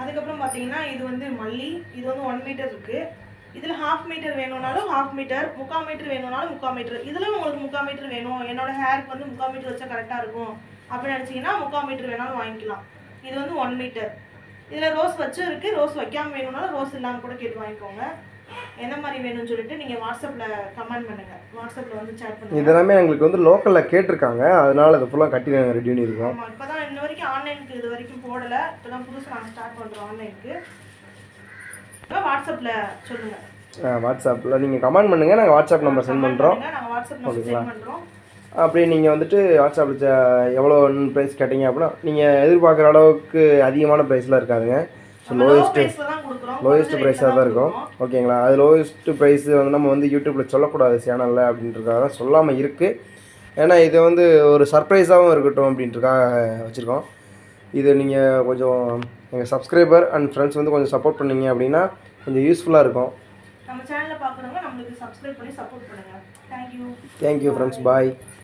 அதுக்கப்புறம் பார்த்தீங்கன்னா இது வந்து மல்லி, இது வந்து 1 மீட்டர் இருக்குது. இதில் 1/2 மீட்டர் வேணும்னாலும் 1/2 மீட்டர், 3/4 மீட்டர் வேணும்னாலும் 3/4 மீட்டர். இதில் உங்களுக்கு 3/4 மீட்டர் வேணும், என்னோட ஹேருக்கு வந்து 3/4 மீட்டர் வச்சா கரெக்டாக இருக்கும் அப்படின்னு நினச்சிங்கன்னா 3/4 மீட்டர் வேணாலும் வாங்கிக்கலாம். இது வந்து 1 மீட்டர். இதில் ரோஸ் வச்சு இருக்குது, ரோஸ் வைக்காமல் வேணும்னாலும் ரோஸ் இல்லாமல் கூட கேட்டு வாங்கிக்கோங்க. எந்த மாதிரி வேணும்னு சொல்லிட்டு நீங்கள் வாட்ஸ்அப்பில் கமெண்ட் பண்ணுங்கள், வாட்ஸ்அப்பில் வந்து சேட் பண்ணுங்கள். இதெல்லாமே எங்களுக்கு வந்து லோக்கலில் கேட்டிருக்காங்க, அதனால் அது ஃபுல்லாக கட்டி நாங்கள் ரெடி பண்ணியிருக்கோம். ஆமாம், இப்போ தான் இன்ன வரைக்கும் ஆன்லைனுக்கு இது வரைக்கும் போடலை, இப்போ தான் புதுசாக நாங்கள் ஸ்டார்ட் பண்ணுறோம் ஆன்லைனுக்கு. இப்போ வாட்ஸ்அப்பில் சொல்லுங்கள். வாட்ஸ்அப்பில் நீங்கள் கமெண்ட் பண்ணுங்கள், நாங்கள் வாட்ஸ்அப் நம்பர் சென்ட் பண்ணுறோம். நாங்கள் வாட்ஸ்அப் நம்பர் சென்ட் பண்ணுறோம். அப்படி நீங்கள் வந்துட்டு வாட்ஸ்அப்பில் எவ்வளோ ப்ரைஸ் கேட்டீங்க அப்படின்னா நீங்கள் எதிர்பார்க்குற அளவுக்கு அதிகமான ப்ரைஸ்லாம் இருக்காதுங்க. ஸோ லோயஸ்ட் ப்ரைஸாக தான் இருக்கும். ஓகேங்களா? அது லோயஸ்ட் ப்ரைஸு வந்து நம்ம வந்து யூடியூப்பில் சொல்லக்கூடாது சேனலில் அப்படின்றதுக்காக தான் சொல்லாமல் இருக்குது. ஏன்னா இது வந்து ஒரு சர்ப்ரைஸாகவும் இருக்கட்டும் அப்படின்றதுக்காக வச்சுருக்கோம். இது நீங்கள் கொஞ்சம் எங்கள் சப்ஸ்கிரைபர் அண்ட் ஃப்ரெண்ட்ஸ் வந்து கொஞ்சம் சப்போர்ட் பண்ணிங்க அப்படின்னா கொஞ்சம் யூஸ்ஃபுல்லாக இருக்கும். நம்ம சேனலை பார்க்குறவங்க நம்மளுக்கு சப்ஸ்கிரைப் பண்ணி சப்போர்ட் பண்ணுங்கள். தேங்க்யூ ஃப்ரெண்ட்ஸ், பாய்.